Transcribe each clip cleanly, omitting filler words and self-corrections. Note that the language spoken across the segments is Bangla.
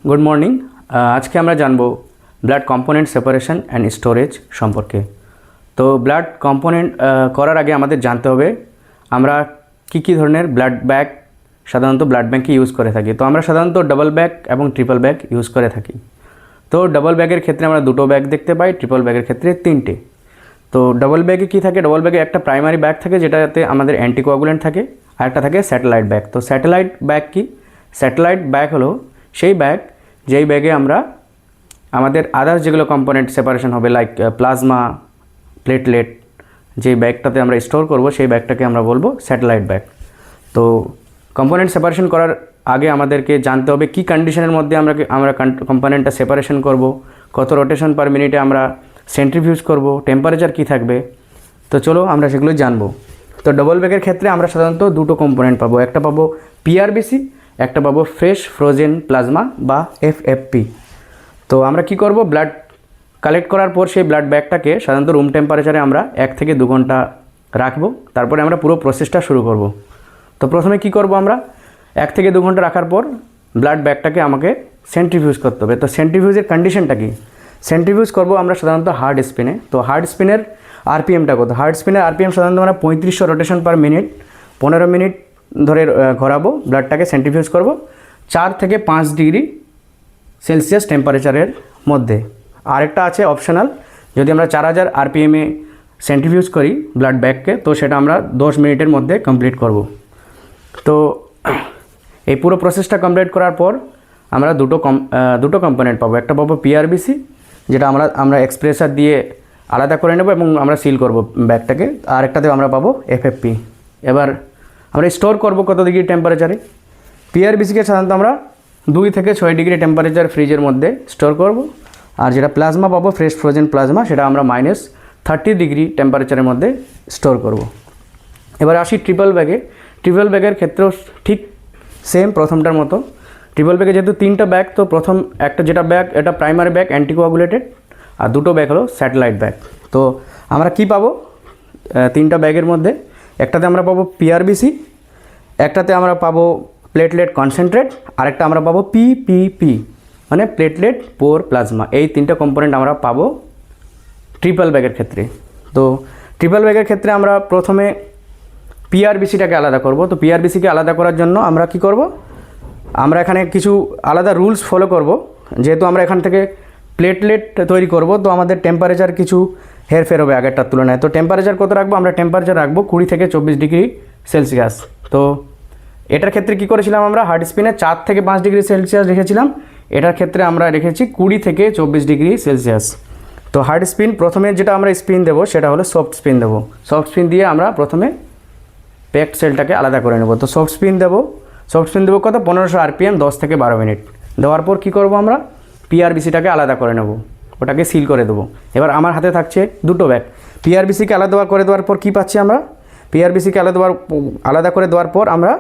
Good morning. आज के আমরা জানবো blood component separation and storage সম্পর্কে। তো ব্লাড কম্পোনেন্ট করার আগে আমাদের জানতে হবে আমরা কি ধরনের ব্লাড ব্যাগ সাধারণত ব্লাড ব্যাংকে ইউজ করে থাকি। তো আমরা সাধারণত ডাবল ব্যাগ এবং ট্রিপল ব্যাগ ইউজ করে থাকি। তো ডাবল ব্যাগের ক্ষেত্রে আমরা দুটো ব্যাগ দেখতে পাই, ট্রিপল ব্যাগের ক্ষেত্রে তিনটে। তো ডাবল ব্যাগে কী থাকে, ডাবল ব্যাগে একটা প্রাইমারি ব্যাগ থাকে যেটাতে আমাদের অ্যান্টিকোয়াগুলেন্ট থাকে, আর একটা থাকে স্যাটেলাইট ব্যাগ। তো স্যাটেলাইট ব্যাগ কি? স্যাটেলাইট ব্যাগ হলো সেই ব্যাগ যেই ব্যাগে আমরা আমাদের আদার্স যেগুলো কম্পোনেন্ট সেপারেশন হবে লাইক প্লাজমা, প্লেটলেট, যেই ব্যাগটাতে আমরা স্টোর করব সেই ব্যাগটাকে আমরা বলবো স্যাটেলাইট ব্যাগ। তো কম্পোনেন্ট সেপারেশন করার আগে আমাদেরকে জানতে হবে কি কন্ডিশনের মধ্যে আমরা কম্পোনেন্টটা সেপারেশন করব, কত রোটেশন পার মিনিটে আমরা সেন্ট্রিফিউজ করব, টেম্পারেচার কী থাকবে। তো চলো আমরা সেগুলো জানবো। তো ডবল ব্যাগের ক্ষেত্রে আমরা সাধারণত দুটো কম্পোনেন্ট পাবো, একটা পাবো পিআরবিসি, একটা পাবো ফ্রেশ ফ্রোজেন প্লাজমা বা এফএফপি। তো আমরা কি করব, ব্লাড কালেক্ট করার পর সেই ব্লাড ব্যাগটাকে সাধারণত রুম টেম্পারেচারে আমরা 1 থেকে 2 ঘন্টা রাখবো, তারপরে আমরা পুরো প্রসেসটা শুরু করব। তো প্রথমে কি করব, আমরা 1 থেকে 2 ঘন্টা রাখার পর ব্লাড ব্যাগটাকে আমাকে সেন্ট্রিফিউজ করতে হবে। তো সেন্ট্রিফিউজের কন্ডিশনটা কি? সেন্ট্রিফিউজ করব আমরা সাধারণত হার্ড স্পিনে। তো হার্ড স্পিনের আরপিএমটা কত? হার্ড স্পিনের আরপিএম সাধারণত আমরা 3500 রোটেশন পার মিনিট 15 মিনিট ধরে ঘোরাবো, ব্লাডটাকে সেন্ট্রিফিউজ করব 4 থেকে 5 ডিগ্রি সেলসিয়াস টেম্পারেচারের মধ্যে। আরেকটা আছে অপশনাল, যদি আমরা 4000 আরপিএমে সেন্ট্রিফিউজ করি ব্লাড ব্যাগকে, তো সেটা আমরা 10 মিনিটের মধ্যে কমপ্লিট করব। তো এই পুরো প্রসেসটা কমপ্লিট করার পর আমরা দুটো কম্পোনেন্ট পাবো, একটা পাবো পিআরবিসি যেটা আমরা এক্সপ্রেসার দিয়ে আলাদা করে নেব এবং আমরা সিল করব ব্যাগটাকে, আর একটাতে আমরা পাবো এফএফপি। এবার আমরা স্টোর করব কত ডিগ্রি টেম্পারেচারে? পিআরবিসিকে সাধারণত আমরা 2 থেকে 6 ডিগ্রি টেম্পারেচার ফ্রিজের মধ্যে স্টোর করব, আর যেটা প্লাজমা পাবো ফ্রেশ ফ্রোজেন প্লাজমা সেটা আমরা -30 ডিগ্রি টেম্পারেচারের মধ্যে স্টোর করব। এবার আসি ট্রিপল ব্যাগে। ট্রিপল ব্যাগের ক্ষেত্রেও ঠিক সেম প্রথমটার মতো। ট্রিপল ব্যাগে যেহেতু 3টা ব্যাগ, তো প্রথম একটা যেটা ব্যাগ এটা প্রাইমারি ব্যাগ অ্যান্টিকোয়াগুলেটেড, আর দুটো ব্যাগ হলো স্যাটেলাইট ব্যাগ। তো আমরা কি পাবো 3টা ব্যাগের মধ্যে? একটাতে আমরা পাবো পিআরবিসি, একটাতে আমরা পাবো প্লেটলেট কনসেন্ট্রেট, আরেকটা আমরা পাবো পিপিপি মানে প্লেটলেট পোর প্লাজমা। এই 3টা কম্পোনেন্ট আমরা পাবো ট্রিপল ব্যাগের ক্ষেত্রে। তো ট্রিপল ব্যাগের ক্ষেত্রে আমরা প্রথমে পিআরবিসিটাকে আলাদা করব। তো পিআরবিসিকে আলাদা করার জন্য আমরা কি করব, আমরা এখানে কিছু আলাদা রুলস ফলো করব। যেহেতু আমরা এখান থেকে প্লেটলেট তৈরি করব, তো আমাদের টেম্পারেচার কিছু হেরফের হবে আগেরটার তুলনায়। তো টেম্পারেচার কত রাখবো? আমরা টেম্পারেচার রাখবো 20 থেকে 24 ডিগ্রি সেলসিয়াস। তো এটার ক্ষেত্রে কি করেছিলাম, আমরা হার্ড স্পিনে 4 থেকে 5 ডিগ্রি সেলসিয়াস রেখেছিলাম, এটার ক্ষেত্রে আমরা রেখেছি 20 থেকে 24 ডিগ্রি সেলসিয়াস। তো হার্ড স্পিন প্রথমে যেটা আমরা স্পিন দেবো সেটা হলো সফট স্পিন দেবো। সফট স্পিন দিয়ে আমরা প্রথমে প্যাকড সেলটাকে আলাদা করে নেব। তো সফট স্পিন দেবো কত? 1500 আরপিএম 10 থেকে 12 মিনিট দেওয়ার পর কি করব, আমরা পিআরবিসিটাকে আলাদা করে নেব, ওটাকে সিল করে দেবো। এবার আমার হাতে থাকছে দুটো ব্যাগ। পিআরবিসিকে আলাদা করে দেওয়ার পর কী পাচ্ছি আমরা? পিআরবিসিকে আলাদা করে দেওয়ার পর আমরা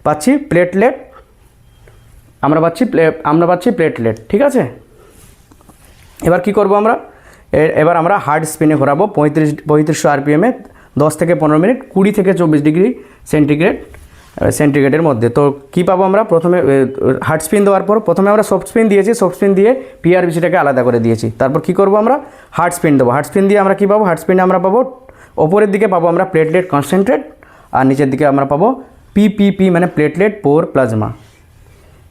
পাচ্ছি প্লেটলেট, আমরা পাচ্ছি প্লেটলেট, ঠিক আছে। এবার কি করব, এবার আমরা হার্ড স্পিনে ঘোরাবো 3500 আরপিএমে 10 থেকে 15 মিনিট 20 থেকে 24 ডিগ্রি সেন্টিগ্রেডের মধ্যে। তো কী পাবো আমরা? প্রথমে হার্ড স্পিন দেওয়ার পর প্রথমে আমরা সফট স্পিন দিয়েছি, সফট স্পিন দিয়ে পিআরবিসিটাকে আলাদা করে দিয়েছি। তারপর কি করব, আমরা হার্ড স্পিন দেবো। হার্ড স্পিন দিয়ে আমরা কী পাবো? হার্ড স্পিনে আমরা পাবো ওপরের দিকে পাবো আমরা প্লেটলেট কনসেন্ট্রেট, আর নিচের দিকে আমরা পাবো পিপিপি মানে প্লেটলেট পোর প্লাজমা।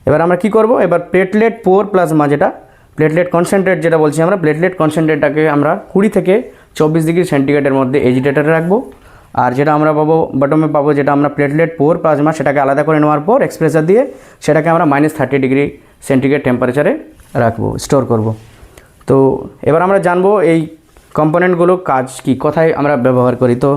এবার আমরা কি করব, এবার প্লেটলেট পোর প্লাজমা যেটা প্লেটলেট কনসেন্ট্রেট যেটা বলছি আমরা, প্লেটলেট কনসেন্ট্রেটটাকে আমরা 20 থেকে 24 ডিগ্রি সেন্টিগ্রেডের মধ্যে এজিটেটারে রাখবো, আর যেটা আমরা পাবো বটমে পাবো যেটা আমরা প্লেটলেট পোর প্লাজমা সেটাকে আলাদা করে নেওয়ার পর এক্সপ্রেসার দিয়ে সেটাকে আমরা -30 ডিগ্রি সেন্টিগ্রেড টেম্পারেচারে রাখবো, স্টোর করব। তো এবার আমরা জানবো এই কম্পোনেন্টগুলো কাজ কি, কোথায় আমরা ব্যবহার করি। তো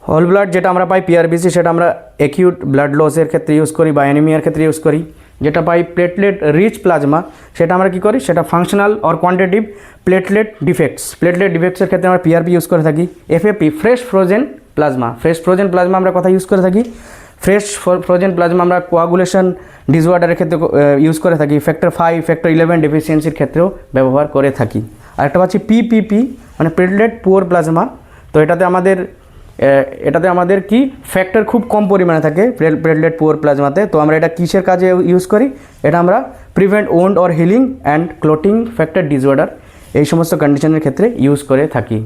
হোল ব্লাড যেটা আমরা পাই পিআরবিসি সেটা আমরা অ্যাকিউট ব্লাড লসের ক্ষেত্রে ইউজ করি বা অ্যানিমিয়ার ক্ষেত্রে ইউজ করি। যেটা পাই প্লেটলেট রিচ প্লাজমা সেটা আমরা কী করি, সেটা ফাংশনাল অর কোয়ান্টিটিভ প্লেটলেট ডিফেক্টসের ক্ষেত্রে আমরা পিআরপি ইউজ করে থাকি। এফএপি ফ্রেশ ফ্রোজেন প্লাজমা আমরা কথা ইউজ করে থাকি। ফ্রেশ ফ্রোজেন প্লাজমা আমরা কোয়াগুলেশন ডিসঅর্ডারের ক্ষেত্রে ইউজ করে থাকি, ফ্যাক্টর 5 ফ্যাক্টর 11 ডেফিসিয়েন্সির ক্ষেত্রেও ব্যবহার করে থাকি। আর একটা পাচ্ছি পিপিপি মানে প্লেটলেট পুয়ার প্লাজমা। তো এটাতে আমাদের এটাতে আমাদের কি ফ্যাক্টর খুব কম পরিমাণে থাকে প্লেটলেট পুয়ার প্লাজমাতে। তো আমরা এটা কিসের কাজে ইউজ করি? এটা আমরা prevent wound or healing and clotting factor disorder এই সমস্ত কন্ডিশনের ক্ষেত্রে ইউজ করে থাকি।